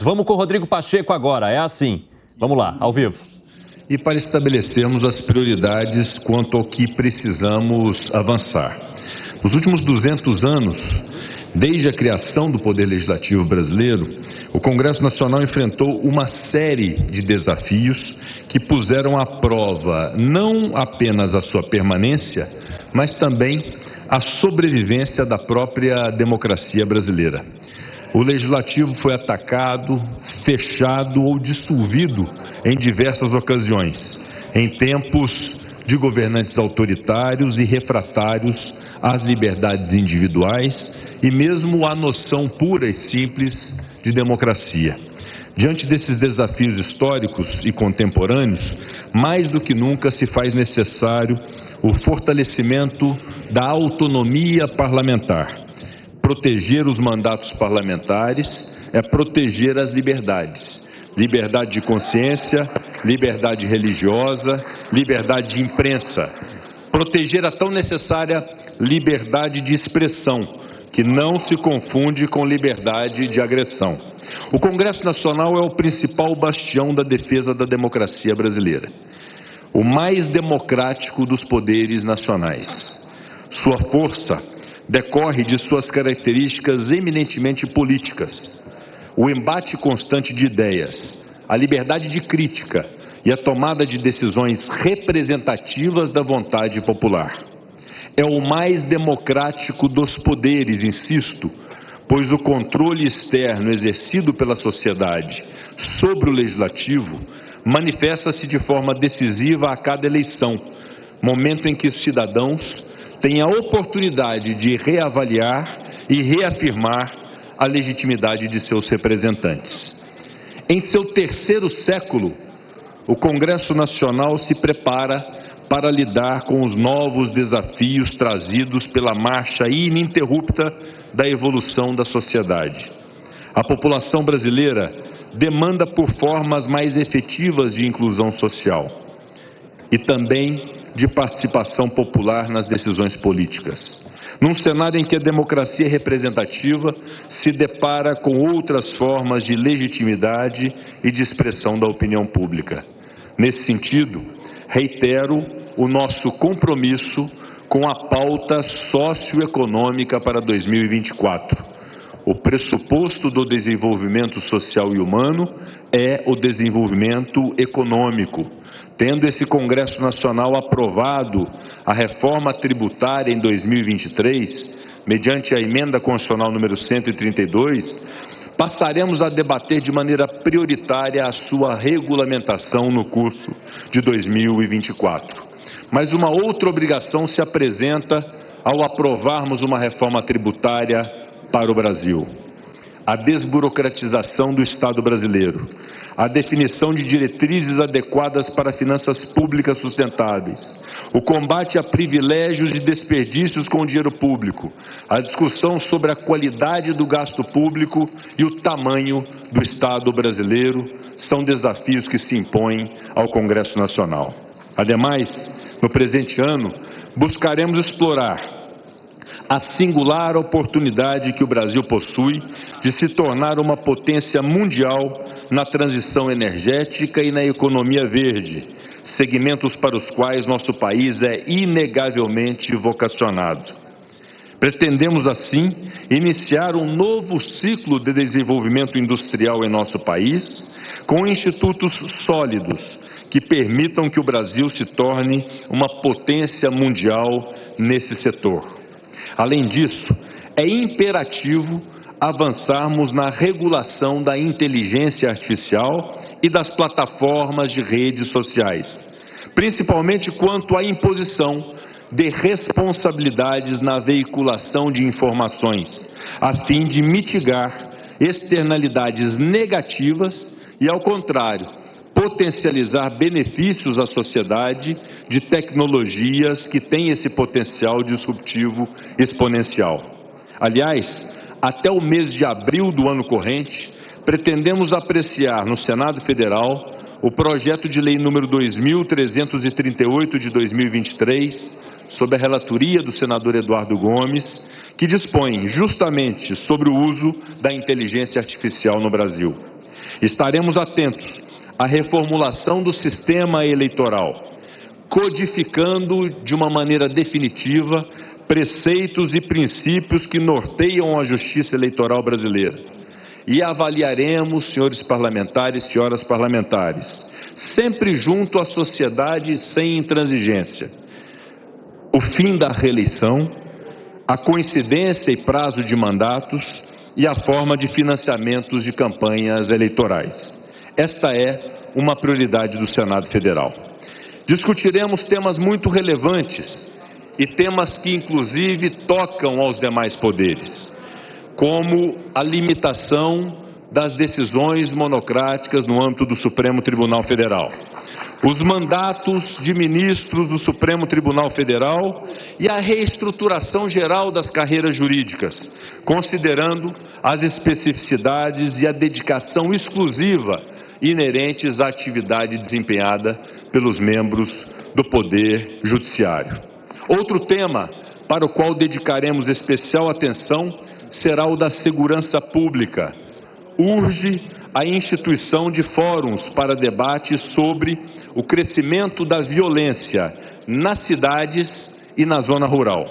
Vamos com o Rodrigo Pacheco agora, é assim. Vamos lá, ao vivo. E para estabelecermos as prioridades quanto ao que precisamos avançar. Nos últimos 200 anos, desde a criação do Poder Legislativo brasileiro, o Congresso Nacional enfrentou uma série de desafios que puseram à prova não apenas a sua permanência, mas também a sobrevivência da própria democracia brasileira. O Legislativo foi atacado, fechado ou dissolvido em diversas ocasiões, em tempos de governantes autoritários e refratários às liberdades individuais e mesmo à noção pura e simples de democracia. Diante desses desafios históricos e contemporâneos, mais do que nunca se faz necessário o fortalecimento da autonomia parlamentar. Proteger os mandatos parlamentares é proteger as liberdades. Liberdade de consciência, liberdade religiosa, liberdade de imprensa. Proteger a tão necessária liberdade de expressão, que não se confunde com liberdade de agressão. O Congresso Nacional é o principal bastião da defesa da democracia brasileira. O mais democrático dos poderes nacionais. Sua força decorre de suas características eminentemente políticas. O embate constante de ideias, a liberdade de crítica e a tomada de decisões representativas da vontade popular. É o mais democrático dos poderes, insisto, pois o controle externo exercido pela sociedade sobre o legislativo manifesta-se de forma decisiva a cada eleição, momento em que os cidadãos têm a oportunidade de reavaliar e reafirmar a legitimidade de seus representantes. Em seu terceiro século, o Congresso Nacional se prepara para lidar com os novos desafios trazidos pela marcha ininterrupta da evolução da sociedade. A população brasileira demanda por formas mais efetivas de inclusão social e também de participação popular nas decisões políticas. Num cenário em que a democracia representativa se depara com outras formas de legitimidade e de expressão da opinião pública. Nesse sentido, reitero o nosso compromisso com a pauta socioeconômica para 2024. O pressuposto do desenvolvimento social e humano é o desenvolvimento econômico. Tendo esse Congresso Nacional aprovado a reforma tributária em 2023, mediante a emenda constitucional número 132, passaremos a debater de maneira prioritária a sua regulamentação no curso de 2024. Mas uma outra obrigação se apresenta ao aprovarmos uma reforma tributária para o Brasil: a desburocratização do Estado brasileiro, a definição de diretrizes adequadas para finanças públicas sustentáveis, o combate a privilégios e desperdícios com o dinheiro público, a discussão sobre a qualidade do gasto público e o tamanho do Estado brasileiro são desafios que se impõem ao Congresso Nacional. Ademais, no presente ano, buscaremos explorar a singular oportunidade que o Brasil possui de se tornar uma potência mundial na transição energética e na economia verde, segmentos para os quais nosso país é inegavelmente vocacionado. Pretendemos, assim, iniciar um novo ciclo de desenvolvimento industrial em nosso país, com institutos sólidos que permitam que o Brasil se torne uma potência mundial nesse setor. Além disso, é imperativo avançarmos na regulação da inteligência artificial e das plataformas de redes sociais, principalmente quanto à imposição de responsabilidades na veiculação de informações, a fim de mitigar externalidades negativas e, ao contrário, potencializar benefícios à sociedade de tecnologias que têm esse potencial disruptivo exponencial. Aliás, até o mês de abril do ano corrente, pretendemos apreciar no Senado Federal o projeto de lei número 2.338 de 2023, sob a relatoria do senador Eduardo Gomes, que dispõe justamente sobre o uso da inteligência artificial no Brasil. Estaremos atentos à reformulação do sistema eleitoral, codificando de uma maneira definitiva preceitos e princípios que norteiam a justiça eleitoral brasileira. E avaliaremos, senhores parlamentares, senhoras parlamentares, sempre junto à sociedade sem intransigência, o fim da reeleição, a coincidência e prazo de mandatos e a forma de financiamentos de campanhas eleitorais. Esta é uma prioridade do Senado Federal. Discutiremos temas muito relevantes e temas que, inclusive, tocam aos demais poderes, como a limitação das decisões monocráticas no âmbito do Supremo Tribunal Federal, os mandatos de ministros do Supremo Tribunal Federal e a reestruturação geral das carreiras jurídicas, considerando as especificidades e a dedicação exclusiva inerentes à atividade desempenhada pelos membros do Poder Judiciário. Outro tema para o qual dedicaremos especial atenção será o da segurança pública. Urge a instituição de fóruns para debate sobre o crescimento da violência nas cidades e na zona rural.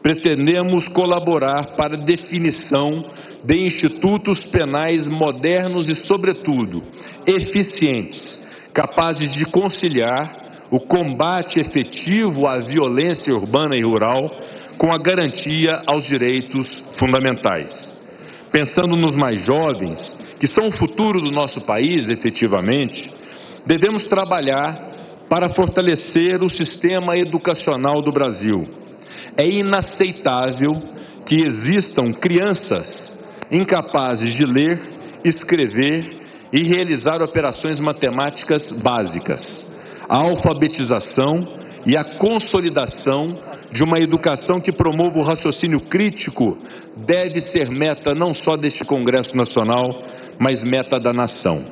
Pretendemos colaborar para a definição de institutos penais modernos e, sobretudo, eficientes, capazes de conciliar o combate efetivo à violência urbana e rural com a garantia aos direitos fundamentais. Pensando nos mais jovens, que são o futuro do nosso país, efetivamente, devemos trabalhar para fortalecer o sistema educacional do Brasil. É inaceitável que existam crianças incapazes de ler, escrever e realizar operações matemáticas básicas. A alfabetização e a consolidação de uma educação que promova o raciocínio crítico deve ser meta não só deste Congresso Nacional, mas meta da nação.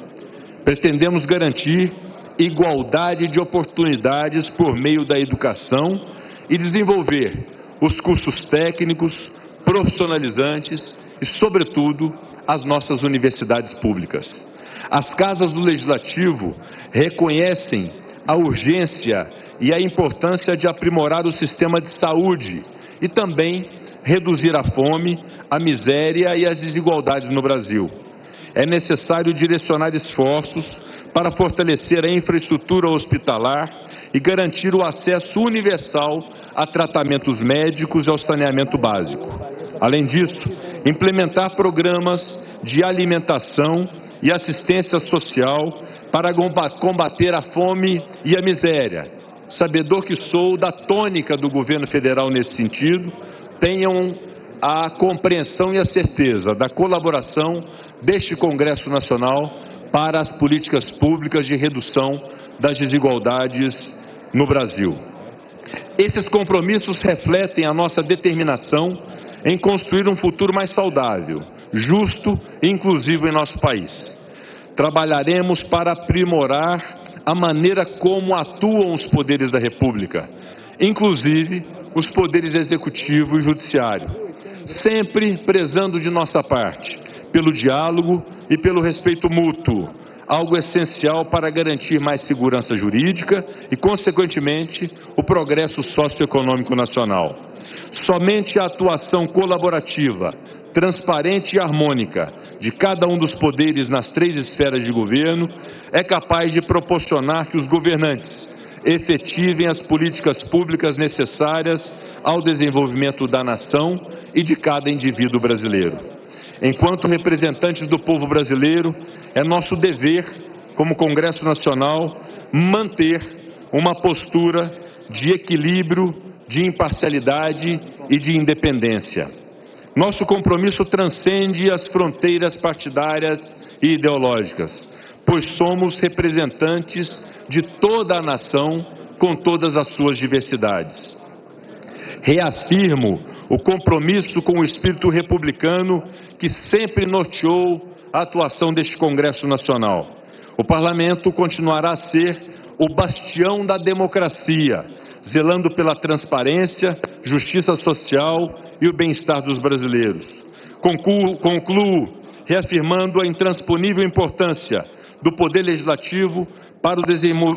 Pretendemos garantir igualdade de oportunidades por meio da educação e desenvolver os cursos técnicos, profissionalizantes e, sobretudo, as nossas universidades públicas. As casas do Legislativo reconhecem a urgência e a importância de aprimorar o sistema de saúde e também reduzir a fome, a miséria e as desigualdades no Brasil. É necessário direcionar esforços para fortalecer a infraestrutura hospitalar e garantir o acesso universal a tratamentos médicos e ao saneamento básico. Além disso, implementar programas de alimentação e assistência social para combater a fome e a miséria. Sabedor que sou da tônica do governo federal nesse sentido, tenham a compreensão e a certeza da colaboração deste Congresso Nacional para as políticas públicas de redução das desigualdades no Brasil. Esses compromissos refletem a nossa determinação em construir um futuro mais saudável, justo e inclusivo em nosso país. Trabalharemos para aprimorar a maneira como atuam os poderes da República, inclusive os poderes executivo e judiciário, sempre prezando de nossa parte pelo diálogo e pelo respeito mútuo, algo essencial para garantir mais segurança jurídica e, consequentemente, o progresso socioeconômico nacional. Somente a atuação colaborativa, transparente e harmônica de cada um dos poderes nas 3 esferas de governo é capaz de proporcionar que os governantes efetivem as políticas públicas necessárias ao desenvolvimento da nação e de cada indivíduo brasileiro. Enquanto representantes do povo brasileiro, é nosso dever, como Congresso Nacional, manter uma postura de equilíbrio, de imparcialidade e de independência. Nosso compromisso transcende as fronteiras partidárias e ideológicas, pois somos representantes de toda a nação com todas as suas diversidades. Reafirmo o compromisso com o espírito republicano que sempre norteou a atuação deste Congresso Nacional. O Parlamento continuará a ser o bastião da democracia, zelando pela transparência, justiça social e o bem-estar dos brasileiros. Concluo reafirmando a intransponível importância do Poder Legislativo para o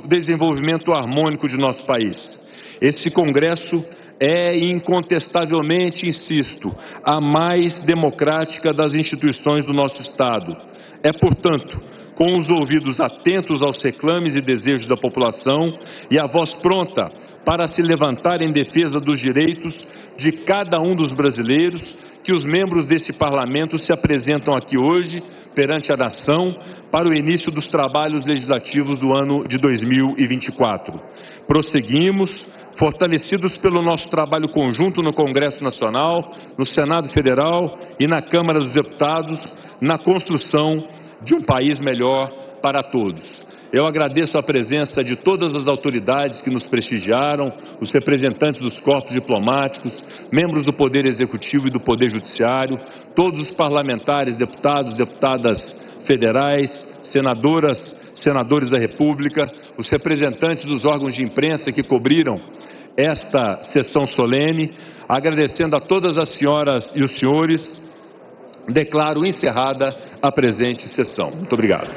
desenvolvimento harmônico de nosso país. Esse Congresso é incontestavelmente, insisto, a mais democrática das instituições do nosso Estado. É, portanto, com os ouvidos atentos aos reclames e desejos da população e a voz pronta para se levantar em defesa dos direitos de cada um dos brasileiros, que os membros desse Parlamento se apresentam aqui hoje, perante a nação, para o início dos trabalhos legislativos do ano de 2024. Prosseguimos, fortalecidos pelo nosso trabalho conjunto no Congresso Nacional, no Senado Federal e na Câmara dos Deputados, na construção de um país melhor para todos. Eu agradeço a presença de todas as autoridades que nos prestigiaram, os representantes dos corpos diplomáticos, membros do Poder Executivo e do Poder Judiciário, todos os parlamentares, deputados, deputadas federais, senadoras, senadores da República, os representantes dos órgãos de imprensa que cobriram esta sessão solene. Agradecendo a todas as senhoras e os senhores, declaro encerrada a presente sessão. Muito obrigado.